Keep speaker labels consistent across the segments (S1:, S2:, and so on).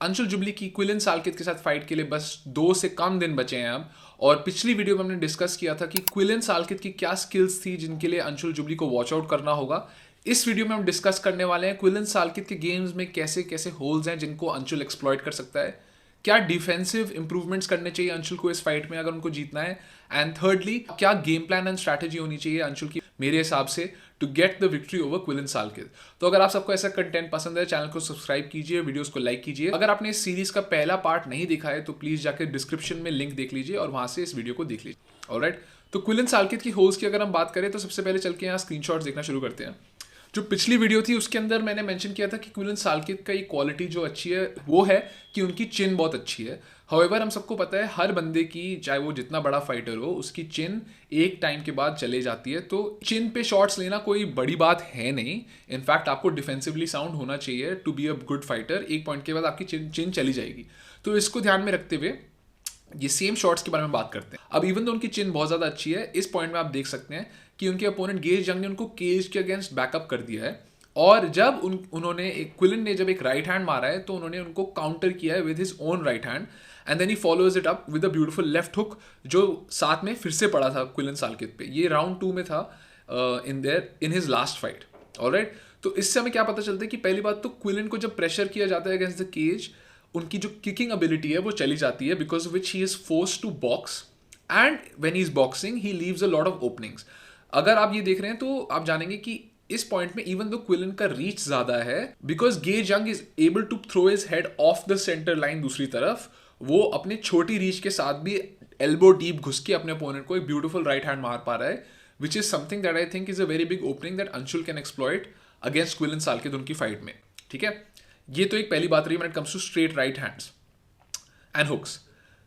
S1: Anshul jubilee की क्विलन सालकित के साथ फाइट के लिए बस 2 से कम दिन बचे हैं अब। और पिछली वीडियो में हमने डिस्कस किया था कि क्विलन सालकित की क्या स्किल्स थी जिनके लिए अंशुल जुबली को वॉच आउट करना होगा। इस वीडियो में हम डिस्कस करने वाले हैं क्विलन सालकित के गेम्स में कैसे कैसे होल्स हैं जिनको अंशुल एक्सप्लॉइट कर सकता है, क्या डिफेंसिव इंप्रूवमेंट्स करने चाहिए अंशुल को इस फाइट में अगर उनको जीतना है, एंड थर्डली क्या गेम प्लान एंड स्ट्रैटेजी होनी चाहिए अंशुल की मेरे हिसाब से to get the victory over Quillan Salkilld. तो अगर आप सबको ऐसा कंटेंट पसंद है, चैनल को सब्सक्राइब कीजिए, वीडियोस को लाइक कीजिए। अगर आपने इस सीरीज का पहला पार्ट नहीं देखा है तो प्लीज जाकर डिस्क्रिप्शन में लिंक देख लीजिए और वहां से इस वीडियो को देख लीजिए। ऑलराइट, तो क्विलन सालकित की होल्स की अगर हम बात करें तो सबसे पहले चल के यहाँ स्क्रीनशॉट्स देखना शुरू करते हैं। जो पिछली वीडियो थी उसके अंदर मैंने मेंशन किया था कि क्विलन सालकित का एक क्वालिटी जो अच्छी है वो है कि उनकी चिन बहुत अच्छी है। हाउएवर हम सबको पता है हर बंदे की, चाहे वो जितना बड़ा फाइटर हो, उसकी चिन एक टाइम के बाद चले जाती है। तो चिन पे शॉट्स लेना कोई बड़ी बात है नहीं। इनफैक्ट आपको डिफेंसिवली साउंड होना चाहिए to be a good fighter. एक पॉइंट के बाद आपकी चिन चली जाएगी। तो इसको ध्यान में रखते हुए ये सेम शॉट्स के बारे में बात करते हैं। अब इवन तो उनकी चिन बहुत ज़्यादा अच्छी है, इस पॉइंट में आप देख सकते हैं कि उनके अपोनेंट गेज यंग ने उनको केज के अगेंस्ट बैकअप कर दिया है। और जब उन्होंने क्विलन ने जब एक राइट हैंड मारा है तो उन्होंने उनको काउंटर किया है with his own right hand, and then he follows it up with a beautiful left hook जो साथ में फिर से पड़ा था क्विलन सालकित पे। ये राउंड 2 में था in his last fight. Alright, तो इससे हमें क्या पता चलता है कि पहली बात तो क्विलन को जब प्रेशर किया जाता है अगेंस्ट द केज, उनकी जो किकिंग एबिलिटी है वो चली जाती है, because which he is forced to box, and when he is boxing he leaves a lot of openings. अगर आप ये देख रहे हैं तो आप जानेंगे कि इस पॉइंट में इवन दो क्विलन का रीच ज्यादा है, because Gauge Young is able to throw his head off the centre line दूसरी तरफ, वो अपने छोटी रीच के साथ भी एल्बो डीप घुस के अपने अपोनेंट को एक ब्यूटीफुल राइट हैंड मार पा रहा है, which is something that I think is a very big opening that Anshul can exploit against Quillan Salkilld उनकी फाइट में। ठीक है, ये तो एक पहली बात रही when it comes to straight right hands and hooks.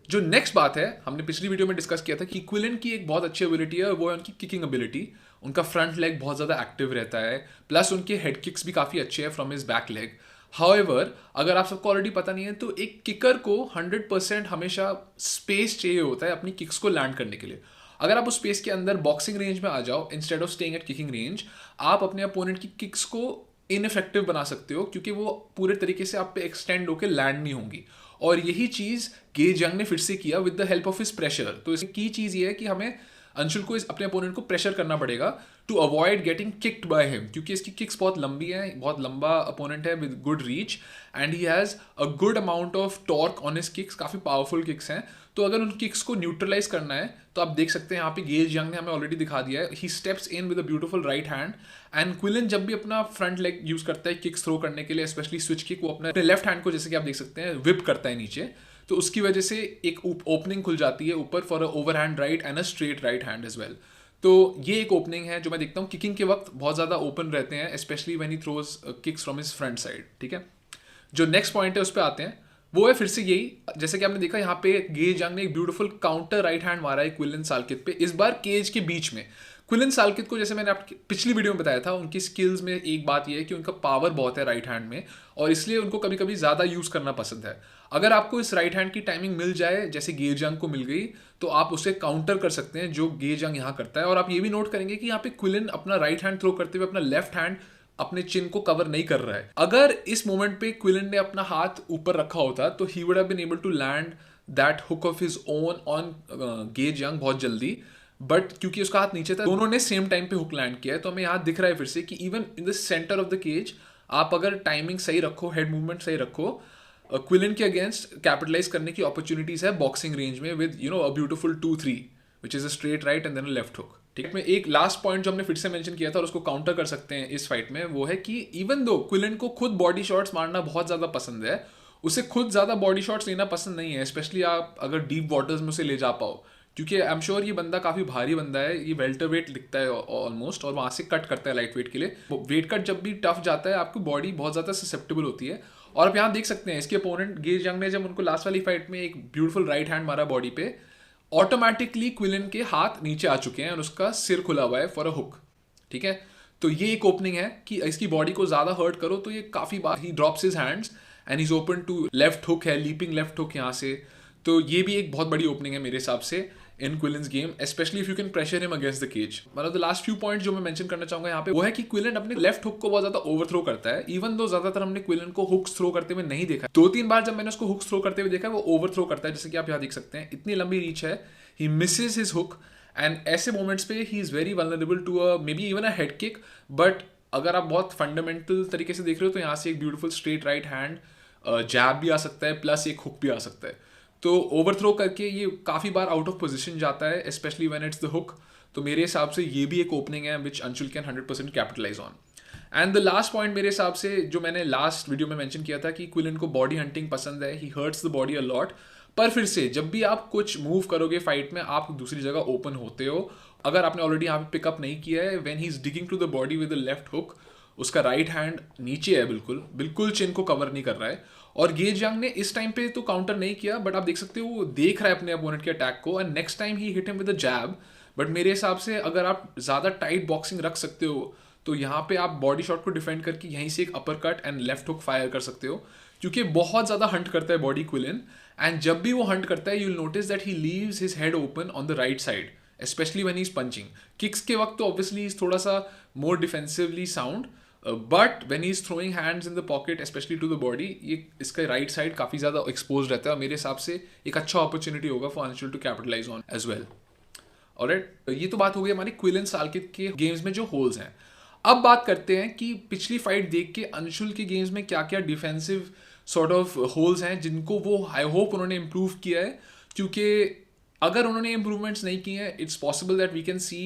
S1: जो नेक्स्ट बात है, हमने पिछली वीडियो में डिस्कस किया था कि क्विलन की एक बहुत अच्छी एबिलिटी है, वो है उनकी किकिंग एबिलिटी। उनका फ्रंट लेग बहुत ज़्यादा एक्टिव रहता है, प्लस उनके हेड किक्स भी काफ़ी अच्छे हैं from his back leg. However, अगर आप सबको ऑलरेडी पता नहीं है तो एक किकर को 100% हमेशा स्पेस चाहिए होता है अपनी किक्स को लैंड करने के लिए। अगर आप उस स्पेस के अंदर बॉक्सिंग रेंज में आ जाओ instead of staying at kicking range, आप अपने अपोनेंट की किक्स को इनइफेक्टिव बना सकते हो क्योंकि वो पूरे तरीके से आप पे एक्सटेंड होकर लैंड नहीं होंगी। और यही चीज़ गेज यंग ने फिर से किया with the help of his pressure. तो इसकी की चीज़ ये है कि हमें अंशुल को अपने अपोनेंट को प्रेशर करना पड़ेगा to avoid getting kicked by him, क्योंकि इसकी किक्स बहुत लंबी हैं, बहुत लंबा अपोनेंट है with good reach, and he has a good amount of torque on his kicks, काफ़ी पावरफुल किक्स हैं। तो अगर उन किक्स को न्यूट्रलाइज करना है तो आप देख सकते हैं यहाँ पे गेज यंग ने हमें ऑलरेडी दिखा दिया है, he steps in with a beautiful right hand, and Quillan जब भी अपना फ्रंट लेग यूज करता है किक्स थ्रो करने के लिए, स्पेशली स्विच किक, वो अपने लेफ्ट हैंड को जैसे कि आप देख सकते हैं विप करता है नीचे, तो उसकी वजह से एक ओपनिंग खुल जाती है ऊपर for a overhand right and a straight right hand as well. तो ये एक ओपनिंग है जो मैं देखता हूँ किकिंग के वक्त बहुत ज़्यादा ओपन रहते हैं, specially when he throws kicks from his front side. ठीक है, जो नेक्स्ट पॉइंट है उस पर आते हैं, वो है फिर से यही, जैसे कि आपने देखा यहाँ पे गेज यंग ने एक ब्यूटीफुल काउंटर राइट हैंड मारा है क्विलन सालकित पे, इस बार केज के बीच में। क्विलन सालकित को जैसे मैंने आपकी पिछली वीडियो में बताया था, उनकी स्किल्स में एक बात यह है कि उनका पावर बहुत है राइट हैंड में, और इसलिए उनको कभी कभी ज़्यादा यूज़ करना पसंद है। अगर आपको इस राइट हैंड की टाइमिंग मिल जाए जैसे गेज यंग को मिल गई, तो आप उसे काउंटर कर सकते हैं जो गेज यंग यहाँ करता है। और आप ये भी नोट करेंगे कि यहाँ पे क्विलन अपना राइट हैंड थ्रो करते हुए अपना लेफ्ट हैंड अपने चिन को कवर नहीं कर रहा है। अगर इस मोमेंट पे क्विलन ने अपना हाथ ऊपर रखा होता तो he would have been able to land that hook of his own on Gauge Young बहुत जल्दी, बट क्योंकि उसका हाथ नीचे था, दोनों ने सेम टाइम पे हुक लैंड किया है। तो हमें यहाँ दिख रहा है फिर से कि even in the centre of the cage आप अगर टाइमिंग सही रखो, हेड मूवमेंट सही रखो, क्विलन के अगेंस्ट कैपिटलाइज करने की अपॉर्चुनिटीज है बॉक्सिंग रेंज में with a beautiful 2-3 which is a straight right and then a left hook. ठीक है, एक लास्ट पॉइंट जो हमने फिर से मेंशन किया था और उसको काउंटर कर सकते हैं इस फाइट में, वो है कि इवन दो क्विलन को खुद बॉडी शॉट्स मारना बहुत ज़्यादा पसंद है, उसे खुद ज़्यादा बॉडी शॉट्स लेना पसंद नहीं है, स्पेशली आप अगर डीप वाटर्स में उसे ले जा पाओ, क्योंकि आई एम श्योर ये बंदा काफ़ी भारी बंदा है, ये वेल्टर वेट दिखता है ऑलमोस्ट, और वहाँ से कट करता है लाइट वेट के लिए। वेट कट जब भी टफ जाता है आपकी बॉडी बहुत ज़्यादा ससेप्टेबल होती है। और आप यहाँ देख सकते हैं इसके अपोनेंट गेज यंग ने जब उनको लास्ट वाली फाइट में एक ब्यूटीफुल राइट हैंड मारा बॉडी पे, ऑटोमेटिकली क्विलन के हाथ नीचे आ चुके हैं और उसका सिर खुला हुआ है फॉर अ हुक। ठीक है, तो ये एक ओपनिंग है कि इसकी बॉडी को ज़्यादा हर्ट करो तो ये काफ़ी बार he drops his hands and is open to left hook है, लीपिंग लेफ्ट हुक यहाँ से। तो ये भी एक बहुत बड़ी ओपनिंग है मेरे हिसाब से। In Quillan's game, especially if you can pressure him against the cage. मतलब द लास्ट फ्यू पॉइंट जो मैं मेंशन करना चाहूंगा यहाँ पे वो है कि क्विलिन अपने लेफ्ट हुक को बहुत ज्यादा ओवरथ्रो करता है। इवन दो ज्यादातर हमने क्विलिन को हुक्स थ्रो करते हुए नहीं देखा, 2-3 बार जब मैंने उसको हुक्स थ्रो करते हुए देखा वो ओवरथ्रो करता है, जैसे कि आप यहाँ देख सकते हैं इतनी लंबी रीच है, he misses his hook and ऐसे मोमेंट्स पे he is very vulnerable to a maybe even a head kick. But अगर आप बहुत फंडामेंटल तरीके से देख रहे हो तो यहाँ से एक ब्यूटीफुल स्ट्रेट राइट हैंड जैब भी आ सकता है प्लस एक हुक भी आ सकता है। तो ओवरथ्रो करके ये काफ़ी बार आउट ऑफ पोजीशन जाता है, especially when it's the hook. तो मेरे हिसाब से ये भी एक ओपनिंग है which Anshul can 100% capitalize on. And the last point मेरे हिसाब से जो मैंने लास्ट वीडियो में मेंशन किया था कि क्विलिन को बॉडी हंटिंग पसंद है, he hurts the body a lot. पर फिर से जब भी आप कुछ मूव करोगे फाइट में आप दूसरी जगह ओपन होते हो। अगर आपने ऑलरेडी यहाँ पे पिकअप नहीं किया है, when he is digging to the body with the left hook, उसका राइट हैंड नीचे है, बिल्कुल बिल्कुल चिन को कवर नहीं कर रहा है। और गे जंग ने इस टाइम पे तो काउंटर नहीं किया, बट आप देख सकते हो वो देख रहा है अपने अपोनेंट के अटैक को and next time he hit him with a jab. But मेरे हिसाब से अगर आप ज़्यादा टाइट बॉक्सिंग रख सकते हो तो यहाँ पे आप बॉडी शॉट को डिफेंड करके यहीं से एक upper cut and left hook fire कर सकते हो, क्योंकि बहुत ज़्यादा हंट करता है बॉडी क्विलिन। एंड जब भी वो हंट करता है you will notice that he leaves his head open on the right side, especially when he is punching. Kicks के वक्त तो ऑब्वियसली थोड़ा सा more defensively sound, but when he is throwing hands in the pocket especially to the body, ये इसका right side काफ़ी ज़्यादा expose रहता है। मेरे हिसाब से एक अच्छा अपॉर्चुनिटी होगा for Anshul to capitalise on as well. Alright, ये तो बात हो गई हमारी क्विलिन साल्कित के गेम्स में जो होल्स हैं। अब बात करते हैं कि पिछली फाइट देख के अंशुल के गेम्स में क्या क्या डिफेंसिव सॉर्ट ऑफ होल्स हैं जिनको वो आई होप उन्होंने इम्प्रूव किया है, क्योंकि अगर उन्होंने इम्प्रूवमेंट्स नहीं किए हैं it's possible that we can see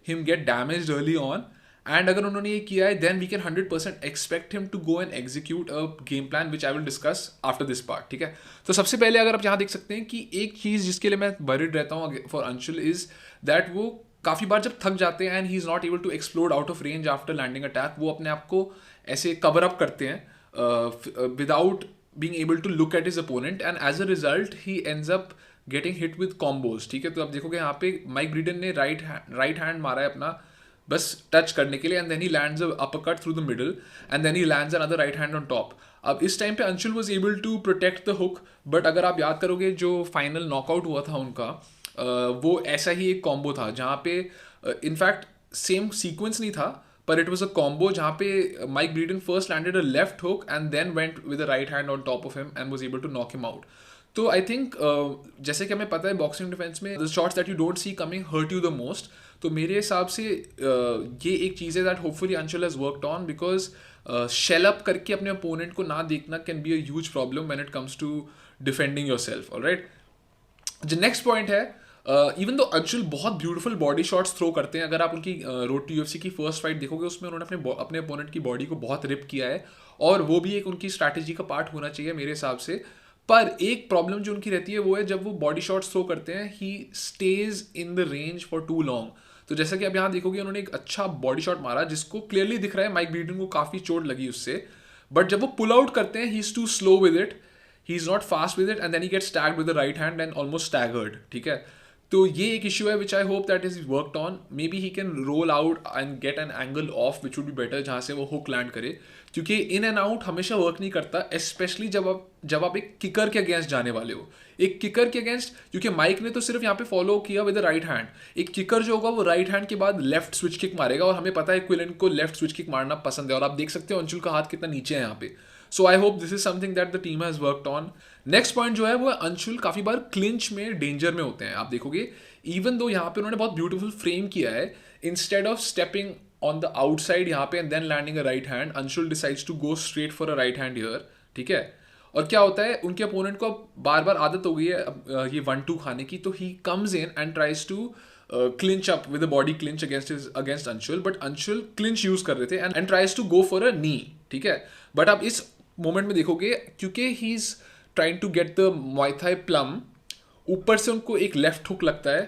S1: him get damaged early on. And अगर उन्होंने ये किया है then we can 100% expect him to go and execute a game plan which I will discuss after this part. ठीक है, तो सबसे पहले अगर आप यहाँ देख सकते हैं कि एक चीज़ जिसके लिए मैं वरीड रहता हूँ फॉर अंशुल इज दैट वो काफ़ी बार जब थक जाते हैं and he is not able to explode out of range after landing attack, वो अपने आप को ऐसे कवर अप करते हैं without being able to look at his opponent and as a result he ends up getting hit with combos. ठीक है, तो आप देखोगे यहाँ पे माइक ब्रीडन ने राइट हैंड मारा है अपना बस टच करने के लिए and then he lands upper cut through the middle and then he lands another right hand on top. अब इस टाइम पे Anshul was able to protect the hook, but अगर आप याद करोगे जो फाइनल नॉकआउट हुआ था उनका वो ऐसा ही एक कॉम्बो था जहाँ पे इनफैक्ट सेम सीक्वेंस नहीं था पर इट वॉज अ कॉम्बो जहाँ पे Mike Breeden first landed a left hook and then went with a right hand on top of him and was able to knock him out. तो I think जैसे कि हमें पता है boxing defence में the shots that you don't see coming hurt you the most. तो मेरे हिसाब से ये एक चीज़ है that hopefully Anshul has worked on, because shell up करके अपने अपोनेंट को ना देखना can be a huge problem when it comes to defending yourself. Alright, जो नेक्स्ट पॉइंट है, इवन दो अंशुल बहुत ब्यूटीफुल बॉडी शॉट्स थ्रो करते हैं। अगर आप उनकी रोड टू यूएफसी की फर्स्ट फाइट देखोगे उसमें उन्होंने अपने अपोनेंट की बॉडी को बहुत रिप किया है और वो भी एक उनकी स्ट्रैटेजी का पार्ट होना चाहिए मेरे हिसाब से। पर एक प्रॉब्लम जो उनकी रहती है वो है जब वो बॉडी शॉट्स थ्रो करते हैं he stays in the range for too long. तो जैसा कि आप यहाँ देखोगे उन्होंने एक अच्छा बॉडी शॉट मारा जिसको क्लियरली दिख रहा है माइक ब्रीडन को काफ़ी चोट लगी उससे, बट जब वो पुल आउट करते हैं he is too slow with it, he is not fast with it and then he gets tagged with the right hand and almost staggered. ठीक है, तो ये एक इशू है which I hope that is worked on. Maybe he can roll out and get an angle off which would be better जहाँ से वो hook land करे, क्योंकि इन एंड आउट हमेशा वर्क नहीं करता, स्पेशली जब आप एक किकर के अगेंस्ट जाने वाले हो। एक किकर के अगेंस्ट, क्योंकि माइक ने तो सिर्फ यहाँ पे फॉलो किया विद द राइट हैंड, एक किकर जो होगा वो राइट हैंड के बाद लेफ्ट स्विच किक मारेगा और हमें पता है क्विलिन को लेफ्ट स्विच किक मारना पसंद है और आप देख सकते हो अंशुल का हाथ कितना नीचे है यहाँ पे। So I hope this is something that the team has worked on. Next point जो है वो अंशुल काफ़ी बार क्लिंच में डेंजर में होते हैं। आप देखोगे इवन दो यहाँ पे उन्होंने बहुत ब्यूटीफुल फ्रेम किया है, instead of stepping on the outside यहाँ पे and then landing a right hand, Anshul decides to go straight for a right hand here. ठीक है, और क्या होता है उनके अपोनेंट को बार बार आदत हो गई है ये 1-2 खाने की, तो he comes in and tries to clinch up with body clinch against Anshul, but Anshul clinch use कर रहे थे and tries to go for a knee. ठीक है, बट आप इस मोमेंट में देखोगे क्योंकि he is trying to get the Muay Thai plum, ऊपर से उनको एक लेफ्ट हुक लगता है,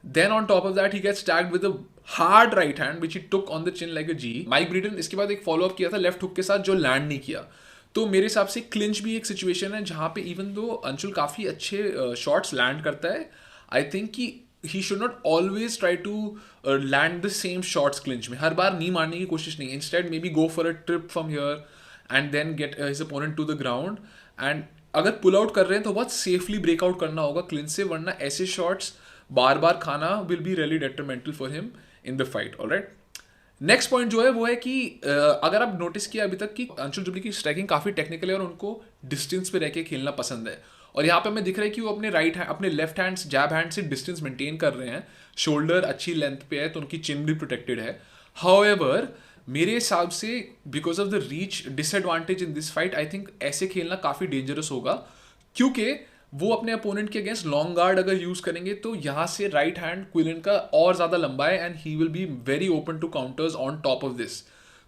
S1: then on top of that he gets tagged with a hard right hand which he took on the chin like a G. Mike Breeden इसके बाद एक follow up किया था लेफ्ट हुक के साथ जो लैंड नहीं किया। तो मेरे हिसाब से क्लिंच भी एक सिचुएशन है जहाँ पे इवन दो अंशुल काफ़ी अच्छे शॉट्स लैंड करता है, आई थिंक कि he should not always try to land the same shots clinch में, हर बार नी मारने की कोशिश नहीं, instead may be go for a trip from here and then get his opponent to the ground. And अगर pull out कर रहे हैं तो बहुत सेफली ब्रेकआउट करना होगा क्लिंच से, वरना ऐसे शॉट्स बार बार खाना will be really detrimental for him in the fight. Alright, next point जो है वो है कि अगर आप नोटिस किया अभी तक कि अंशुल जुबली की स्ट्राइकिंग काफ़ी टेक्निकल है और उनको डिस्टेंस पे रह के खेलना पसंद है, और यहाँ पे हमें दिख रहा है कि वो अपने लेफ्ट हैंड जैब हैंड से डिस्टेंस मेंटेन कर रहे हैं, शोल्डर अच्छी लेंथ पे है तो उनकी चिन भी प्रोटेक्टेड है। हाउएवर मेरे हिसाब से because of the reach disadvantage in this fight, I think ऐसे खेलना काफ़ी डेंजरस होगा, क्योंकि वो अपने अपोनेंट के अगेंस्ट लॉन्ग गार्ड अगर यूज करेंगे तो यहाँ से राइट हैंड क्विलिन का और ज़्यादा लंबा है and he will be very open to counters on top of this.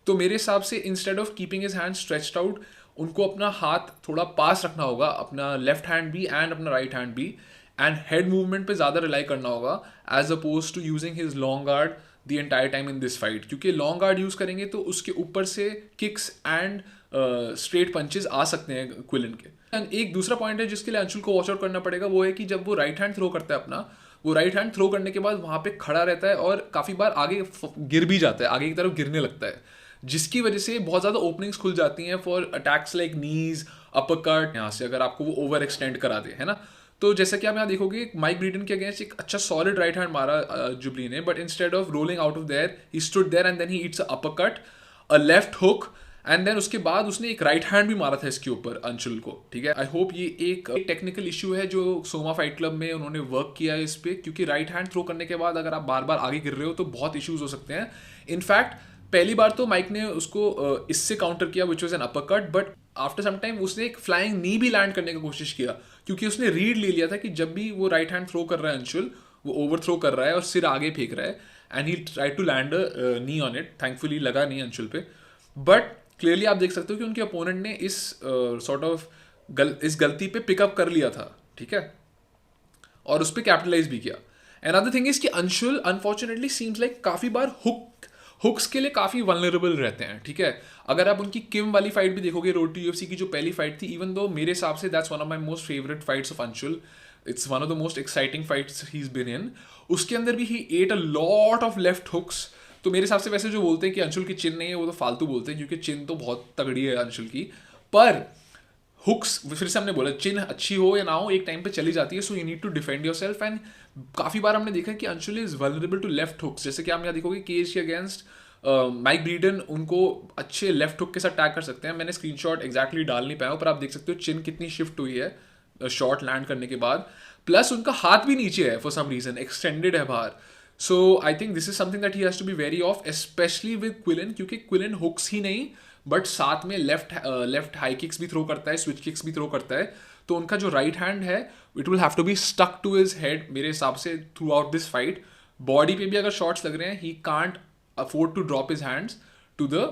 S1: तो मेरे हिसाब से instead of keeping his hand stretched out, उनको अपना हाथ थोड़ा पास रखना होगा, अपना लेफ्ट हैंड भी एंड अपना राइट हैंड भी, एंड हेड मूवमेंट पे ज़्यादा रिलाई करना होगा as oppose to using his long guard the entire time in this fight, क्योंकि लॉन्ग गार्ड यूज करेंगे तो उसके ऊपर से किक्स एंड स्ट्रेट पंचेस आ सकते हैं क्विलिन के। एक दूसरा पॉइंट है जिसके लिए अंशुल को वॉच आउट करना पड़ेगा, वो है कि जब वो राइट हैंड थ्रो करता है अपना, वो राइट हैंड थ्रो करने के बाद वहां पे खड़ा रहता है और काफ़ी बार आगे गिर भी जाता है, आगे की तरफ गिरने लगता है, जिसकी वजह से बहुत ज़्यादा ओपनिंग्स खुल जाती हैं for attacks like knees upper cut, यहाँ से अगर आपको वो ओवर एक्सटेंड करा दे, है ना। तो जैसा कि आप यहाँ देखोगे माइक ब्रीडन के अगेंस्ट एक अच्छा सॉलिड राइट हैंड मारा जुबली ने, but instead of rolling out of there he stood there and then he eats a uppercut, a left hook, and then उसके बाद उसने एक राइट हैंड भी मारा था इसके ऊपर अंशुल को। ठीक है, आई होप ये एक टेक्निकल इशू है जो सोमा फाइट क्लब में उन्होंने वर्क किया है इस पे, क्योंकि राइट हैंड थ्रो करने के बाद अगर आप बार बार आगे गिर रहे हो तो बहुत इश्यूज हो सकते हैं। इनफैक्ट पहली बार तो माइक ने उसको इससे काउंटर किया which was an uppercut, but after some time उसने एक फ्लाइंग नी भी लैंड करने की कोशिश किया, क्योंकि उसने रीड ले लिया था कि जब भी वो राइट हैंड थ्रो कर रहा है अंशुल, वो ओवर थ्रो कर रहा है और सिर आगे फेंक रहा है, and he try to land knee on it. Thankfully लगा नहीं अंशुल पे, बट क्लियरली आप देख सकते हो कि उनके अपोनेंट ने इस सॉर्ट ऑफ इस गलती पे पिकअप कर लिया था, ठीक है, और उस पर कैपिटलाइज भी किया। अनदर थिंग इज कि अंशुल अनफॉर्चुनेटली सीम्स लाइक काफी बार हुक्स के लिए काफी वल्नरेबल रहते हैं। ठीक है, अगर आप उनकी किम वाली फाइट भी देखोगे, रोड टू यूएफसी की जो पहली फाइट थी, इवन दो मेरे हिसाब से that's one of my most favourite fights of Anshul, it's one of the most exciting fights he is been in, उसके अंदर भी he ate a lot of left hooks. तो मेरे हिसाब से वैसे जो बोलते हैं कि अंशुल की चिन नहीं है, वो तो फालतू बोलते हैं, क्योंकि चिन तो बहुत तगड़ी है अंशुल की, पर हुक्स फिर से हमने बोला चिन अच्छी हो या ना हो एक टाइम पे चली जाती है, so you need to defend yourself. And काफी बार हमने देखा कि Anshul is vulnerable to left hooks, जैसे कि आप यहाँ देखोगे केज के अगेंस्ट माइक ब्रीडन उनको अच्छे लेफ्ट हुक के साथ अटैक कर सकते हैं। मैंने स्क्रीनशॉट एग्जैक्टली डाल नहीं पाया, पर आप देख सकते हो चिन कितनी शिफ्ट हुई है शॉट लैंड करने के बाद, प्लस उनका हाथ भी नीचे है फॉर सम रीजन, एक्सटेंडेड है बाहर। So I think this is something that he has to be wary of, especially with Quillin, क्योंकि क्विलिन हुक्स ही नहीं बट साथ में लेफ्ट हाई किक्स भी थ्रो करता है, स्विच किक्स भी थ्रो करता है। तो उनका जो राइट हैंड है it will have to be stuck to his head मेरे हिसाब से throughout this fight. Body पे भी अगर शॉट्स लग रहे हैं, he can't afford to drop his hands to the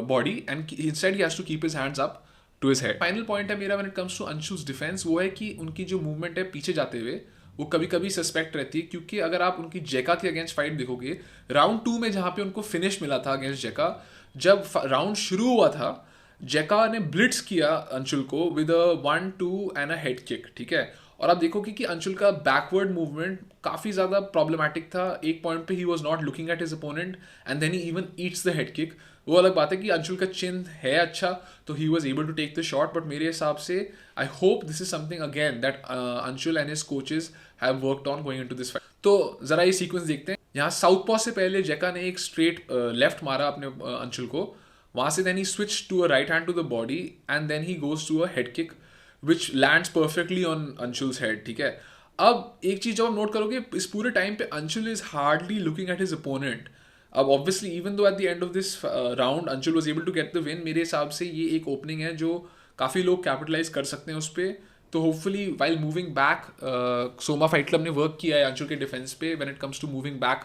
S1: body, and instead he has to keep his hands up to his head. Final point है मेरा when it comes to Anshul's defence, वो है कि उनकी जो मूवमेंट है पीछे जाते हुए वो कभी कभी सस्पेक्ट रहती है, क्योंकि अगर आप उनकी जेका के अगेंस्ट फाइट देखोगे, राउंड 2 में जहां पे उनको फिनिश मिला था अगेंस्ट जेका, जब राउंड शुरू हुआ था जेका ने ब्लिट्स किया अंशुल को with a 1-2 and a head kick. ठीक है, और आप देखोगे कि अंशुल का बैकवर्ड मूवमेंट काफी ज्यादा प्रॉब्लमैटिक था। एक पॉइंट पे he was not looking at his opponent and then he even eats the head kick. वो अलग बात है कि अंशुल का चिन्ह है अच्छा, तो he was able to take the shot, but मेरे हिसाब से I hope this is something again that Anshul and his coaches have worked on going into this fight. तो जरा ये सीक्वेंस देखते हैं। यहाँ साउथ पॉ से पहले जेका ने एक स्ट्रेट लेफ्ट मारा अपने अंशुल को, वहां से then he switch to a right hand to the body and then he goes to a head kick which lands perfectly on Anshul's head. ठीक है, अब एक चीज जब आप नोट करोगे, इस पूरे टाइम पे Anshul is hardly looking at his opponent. अब obviously even though at the end of this round Anshul was able to get the win, मेरे हिसाब से ये एक ओपनिंग है जो काफी लोग कैपिटलाइज कर सकते हैं उस पर। तो hopefully while moving back, Soma fight club ने वर्क किया है अंशुल के डिफेंस पे when it comes to moving back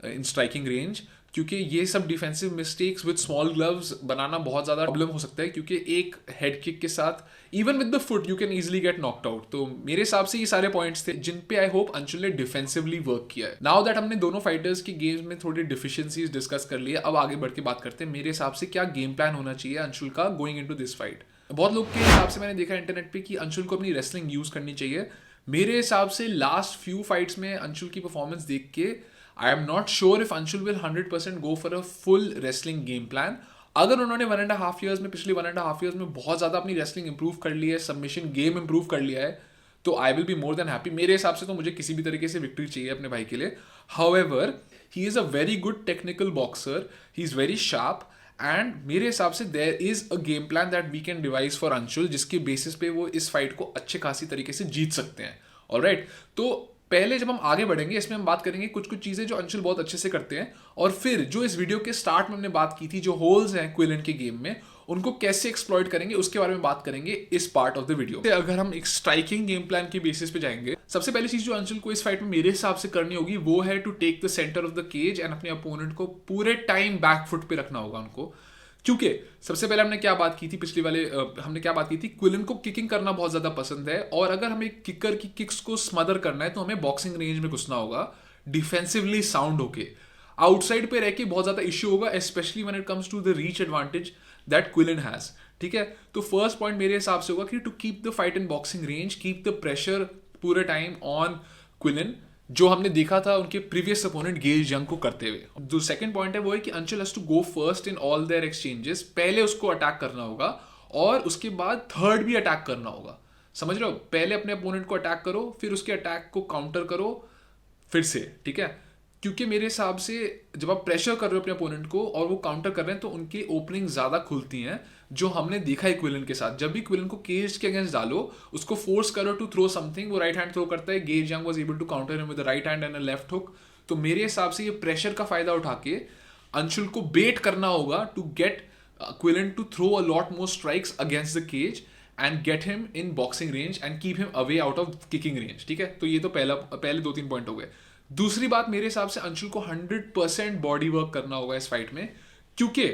S1: in striking range, क्योंकि ये सब defensive mistakes with small gloves बनाना बहुत ज़्यादा प्रॉब्लम हो सकता है, क्योंकि एक हेड किक के साथ even with the foot you can easily get knocked out. तो मेरे हिसाब से ये सारे पॉइंट्स थे जिन पे आई होप अंशुल ने डिफेंसिवली वर्क किया है। नाउ दैट हमने दोनों फाइटर्स की गेम्स में थोड़ी डिफिशियंसीज डिस्कस कर लिए, अब आगे बढ़ के बात करते हैं मेरे हिसाब से क्या गेम प्लान होना चाहिए अंशुल का गोइंग इनटू दिस फाइट। बहुत लोग के हिसाब से मैंने देखा इंटरनेट पे कि अंशुल को अपनी रेसलिंग यूज करनी चाहिए। मेरे हिसाब से लास्ट फ्यू फाइट्स में अंशुल की परफॉर्मेंस देख के I am not sure if Anshul will 100% go for a full wrestling game plan. अगर उन्होंने 1.5 years में, पिछले 1.5 years में बहुत ज्यादा अपनी रेसलिंग इंप्रूव कर ली है, सबमिशन गेम इंप्रूव कर लिया है, तो I will be more than happy. मेरे हिसाब से तो मुझे किसी भी तरीके से विक्ट्री चाहिए अपने भाई के लिए। However he is a very good technical boxer, he is very sharp, and मेरे हिसाब से there is a game plan that we can devise for Anshul, जिसके बेसिस पे वो इस फाइट को अच्छे खासी तरीके से जीत सकते हैं। ऑलराइट, तो पहले जब हम आगे बढ़ेंगे इसमें हम बात करेंगे कुछ कुछ चीज़ें जो अंशुल बहुत अच्छे से करते हैं, और फिर जो इस वीडियो के स्टार्ट में हमने बात की थी, जो होल्स हैं क्विलन के गेम में, उनको कैसे एक्सप्लॉइट करेंगे उसके बारे में बात करेंगे इस पार्ट ऑफ द वीडियो। अगर हम एक स्ट्राइकिंग गेम प्लान के बेसिस पे जाएंगे, सबसे पहली चीज जो अंशुल को इस फाइट में मेरे हिसाब से करनी होगी वो है to take the centre of the cage and अपने अपोनेंट को पूरे टाइम बैक फुट पे रखना होगा उनको। क्योंकि सबसे पहले हमने क्या बात की थी पिछली वाले हमने क्या बात की थी, क्विलन को किकिंग करना बहुत ज्यादा पसंद है, और अगर हमें किकर की किक्स को स्मदर करना है तो हमें बॉक्सिंग रेंज में घुसना होगा डिफेंसिवली साउंड होके। आउटसाइड पे रह के बहुत ज्यादा इश्यू होगा, especially when it comes to the reach advantage that Quillin has. ठीक है, तो फर्स्ट पॉइंट मेरे हिसाब से होगा कि to keep the fight in boxing range, keep the pressure पूरे टाइम ऑन क्विलन, जो हमने देखा था उनके प्रीवियस अपोनेंट गेल जंग को करते हुए। जो सेकंड पॉइंट है वो है कि Anshul has to go first in all their exchanges, पहले उसको अटैक करना होगा और उसके बाद थर्ड भी अटैक करना होगा। समझ रहे हो, पहले अपने अपोनेंट को अटैक करो, फिर उसके अटैक को काउंटर करो फिर से। ठीक है, क्योंकि मेरे हिसाब से जब आप प्रेशर कर रहे हो अपने अपोनेंट को और वो काउंटर कर रहे हैं तो उनकी ओपनिंग ज्यादा खुलती हैं, जो हमने देखा है क्विलन के साथ। जब भी क्विलन को केज के अगेंस्ट डालो, उसको फोर्स करो टू थ्रो समथिंग, वो राइट हैंड थ्रो करता है, Gage Young was able to counter him with the right hand and a left hook. तो मेरे हिसाब से ये प्रेशर का फायदा उठा के अंशुल को बेट करना होगा to get Quillin to throw a lot more strikes against the cage and get him in boxing range and keep him away out of kicking range. ठीक है, तो ये तो पहले 2-3 पॉइंट हो गए। दूसरी बात, मेरे हिसाब से अंशुल को 100% बॉडी वर्क करना होगा इस फाइट में, क्योंकि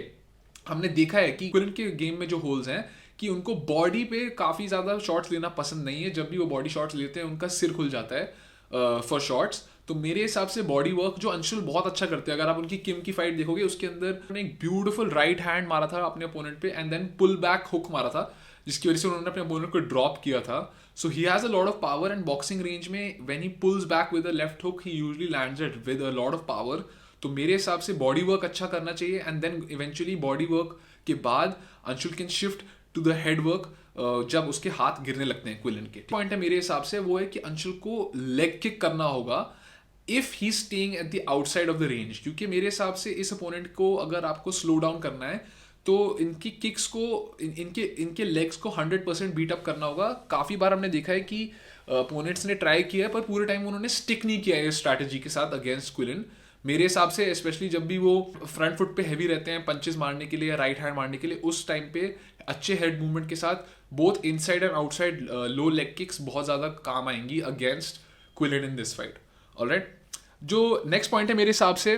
S1: हमने देखा है कि क्विलन के गेम में जो होल्स हैं कि उनको बॉडी पे काफी ज्यादा शॉट्स लेना पसंद नहीं है। जब भी वो बॉडी शॉट्स लेते हैं उनका सिर खुल जाता है फॉर शॉट्स। तो मेरे हिसाब से बॉडी वर्क जो अंशुल बहुत अच्छा करते हैं, अगर आप उनकी किम की फाइट देखोगे उसके अंदर उन्होंने एक ब्यूटीफुल राइट हैंड मारा था अपने अपोनेंट पे and then pull back hook मारा था, जिसकी वजह से उन्होंने अपने अपोनेंट को ड्रॉप किया था। So he has a lot of power and boxing range में when he pulls back with a left hook he usually lands it with a lot of power. तो मेरे हिसाब से बॉडी वर्क अच्छा करना चाहिए and then eventually body work के बाद Anshul can shift to the head work जब उसके हाथ गिरने लगते हैं क्विलन के। पॉइंट है मेरे हिसाब से वो है कि अंशुल को लेग किक करना होगा if he staying at the outside of the range, क्योंकि मेरे हिसाब से इस अपोनेंट को अगर आपको स्लो डाउन करना है तो इनकी किक्स को इनके लेग्स को 100% बीट अप करना होगा। काफी बार हमने देखा है कि अपोनेंट्स ने ट्राई किया है पर पूरे टाइम उन्होंने स्टिक नहीं किया है इस स्ट्रैटेजी के साथ अगेंस्ट क्विलन। मेरे हिसाब से स्पेशली जब भी वो फ्रंट फुट पे हैवी रहते हैं पंचेस मारने के लिए या राइट हैंड मारने के लिए, उस टाइम पे अच्छे हेड मूवमेंट के साथ both inside and outside low leg kicks बहुत ज्यादा काम आएंगी against Quillin in this fight. Alright, जो नेक्स्ट पॉइंट है मेरे हिसाब से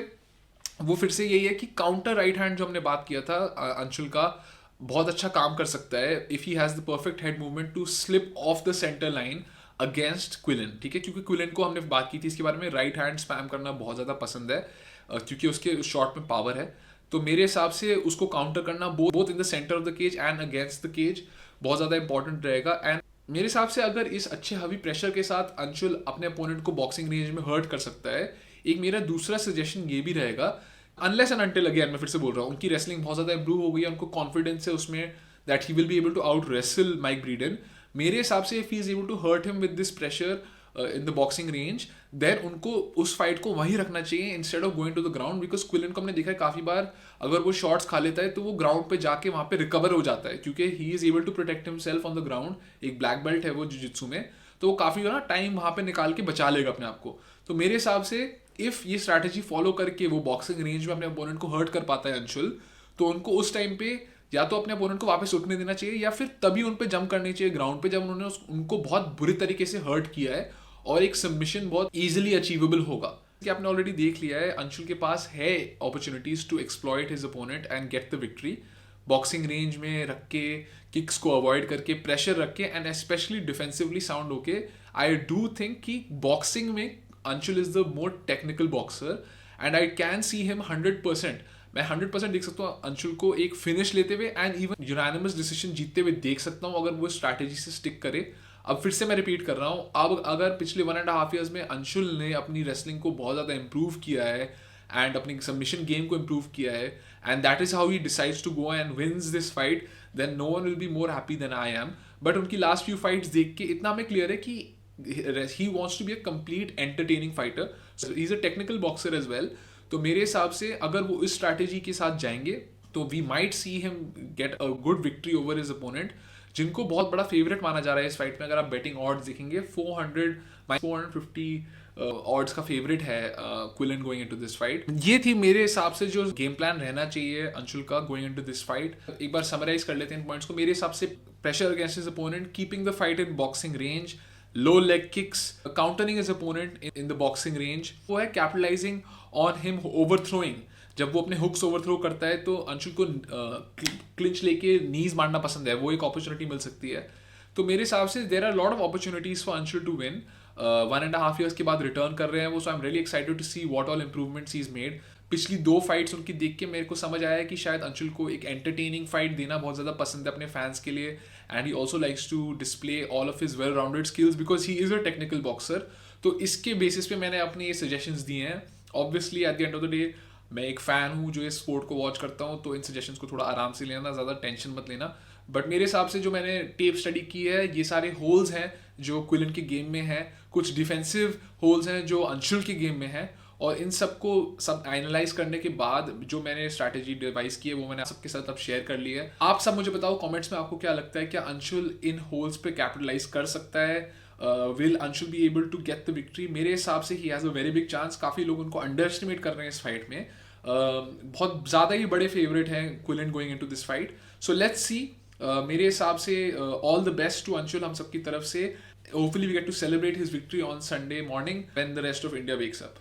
S1: वो फिर से यही है कि काउंटर राइट हैंड जो हमने बात किया था अंशुल का बहुत अच्छा काम कर सकता है if he has the perfect head movement to slip off the centre line against Quillin. ठीक है, क्योंकि क्विलन को हमने बात की थी इसके बारे में, राइट हैंड स्पैम करना बहुत ज़्यादा पसंद है क्योंकि उसके शॉट में पावर है। तो मेरे हिसाब से उसको काउंटर करना both in the centre of the cage and against the cage बहुत ज़्यादा इंपॉर्टेंट रहेगा। एंड मेरे हिसाब से अगर इस अच्छे हैवी प्रेशर के साथ अंशुल अपने अपोनेंट को बॉक्सिंग रेंज में हर्ट कर सकता है, एक मेरा दूसरा सजेशन ये भी रहेगा, अनलेस एंड अनटिल अगेन मैं फिर से बोल रहा हूँ उनकी रेसलिंग बहुत ज्यादा इंप्रूव हो गई है, उनको कॉन्फिडेंस है उसमें that he will be able to outwrestle Mike Breeden. मेरे हिसाब से if he is able to hurt him with this pressure in the boxing range, then उनको उस फाइट को वहीं रखना चाहिए instead of going to the ground, because Quillin को हमने देखा है काफी बार अगर वो शॉट्स खा लेता है तो वो ग्राउंड पे जाके वहां पे रिकवर हो जाता है, क्योंकि he is able to protect himself on the ground. एक ब्लैक बेल्ट है वो जिजित्सु में, तो वो काफी ना टाइम वहां पे निकाल के बचा लेगा अपने आप को। तो मेरे हिसाब से इफ ये स्ट्रैटेजी फॉलो करके वो बॉक्सिंग रेंज में अपने अपोनेंट को हर्ट कर पाता है अंशुल, तो उनको उस टाइम पे या तो अपने अपोनेंट को वापस उठने देना चाहिए या फिर तभी उन पे जंप करनी चाहिए ग्राउंड पे जब उन्होंने उनको बहुत बुरी तरीके से हर्ट किया है और एक सबमिशन बहुत इजीली अचीवेबल होगा। कि आपने ऑलरेडी देख लिया है अंशुल के पास है opportunities to exploit his opponent and get the victory, boxing range में रख के, किक्स को अवॉइड करके, प्रेशर रख के एंड स्पेशली डिफेंसिवली साउंड होके। आई डू थिंक कि बॉक्सिंग में Anshul is the more technical boxer and I can see him 100%, मैं 100% देख सकता हूँ अंशुल को एक फिनिश लेते हुए एंड इवन यूनानिमस डिसीजन जीतते हुए देख सकता हूँ अगर वो स्ट्रैटेजी से स्टिक करे। अब फिर से मैं रिपीट कर रहा हूँ, अब अगर पिछले 1.5 ईयर्स में अंशुल ने अपनी रेसलिंग को बहुत ज़्यादा इंप्रूव किया है एंड अपनी सबमिशन गेम को इंप्रूव किया है and that is how he decides to go and wins this fight, then no one will be more happy than I am. But उनकी लास्ट फ्यू फाइट्स देख के इतना हमें क्लियर है कि he wants to be a complete entertaining fighter, he is a technical boxer as well. तो मेरे हिसाब से अगर वो इस स्ट्रैटेजी के साथ जाएंगे तो we might see him get a good victory over his opponent, जिनको बहुत बड़ा फेवरेट माना जा रहा है इस फाइट में। अगर आप बेटिंग ऑड्स देखेंगे 450 ऑड्स का फेवरेट है क्विलन गोइंग इनटू दिस फाइट। ये थी मेरे हिसाब से जो गेम प्लान रहना चाहिए अंशुल का गोइंग इनटू दिस फाइट। एक बार समराइज कर लेते हैं पॉइंट्स को। मेरे हिसाब से pressure against his opponent, keeping the fight in boxing range, low leg kicks, countering his opponent in the boxing range, वो है capitalizing on him overthrowing। जब वो अपने हुक्स ओवरथ्रो करता है तो अंशुल को क्लिंच लेके नीज मारना पसंद है, वो एक अपॉर्चुनिटी मिल सकती है। तो मेरे हिसाब से there are lot of opportunities for Anshul to win. 1.5 years के बाद रिटर्न कर रहे हैं वो, so I am really excited to see what all improvements he is made. पिछली 2 फाइट्स उनकी देख के मेरे को समझ आया कि शायद अंशुल को एक एंटरटेनिंग फाइट देना बहुत ज़्यादा पसंद है अपने फैंस के लिए, and he also likes to display all of his well rounded skills because he is a technical boxer. तो इसके बेसिस पे मैंने अपने ये सजेशंस दिए हैं। Obviously eight the end of the day मैं एक फ़ैन हूँ जो इस स्पोर्ट को वॉच करता हूँ, तो इन सजेशंस को थोड़ा आराम से लेना, ज़्यादा टेंशन मत लेना। बट मेरे हिसाब से जो मैंने टेप स्टडी की है, ये सारे होल्स हैं जो क्विलन के गेम में हैं, कुछ डिफेंसिव होल्स हैं जो अंशुल के गेम में हैं, और इन सबको सब एनालाइज करने के बाद जो मैंने स्ट्रैटेजी डिवाइस की है वो मैंने आप सबके साथ अब शेयर कर ली है। आप सब मुझे बताओ कमेंट्स में आपको क्या लगता है, क्या अंशुल इन होल्स पे कैपिटलाइज कर सकता है? Will Anshul be able to get the victory? मेरे हिसाब से he has a very big chance. काफ़ी लोग उनको अंडर एस्टिमेट कर रहे हैं इस फाइट में। बहुत ज़्यादा ही बड़े फेवरेट हैं Quillin going into this fight. So let's see. मेरे हिसाब से all the best to Anshul हम सबकी तरफ से। Hopefully we get to celebrate his victory on Sunday morning when the rest of India wakes up.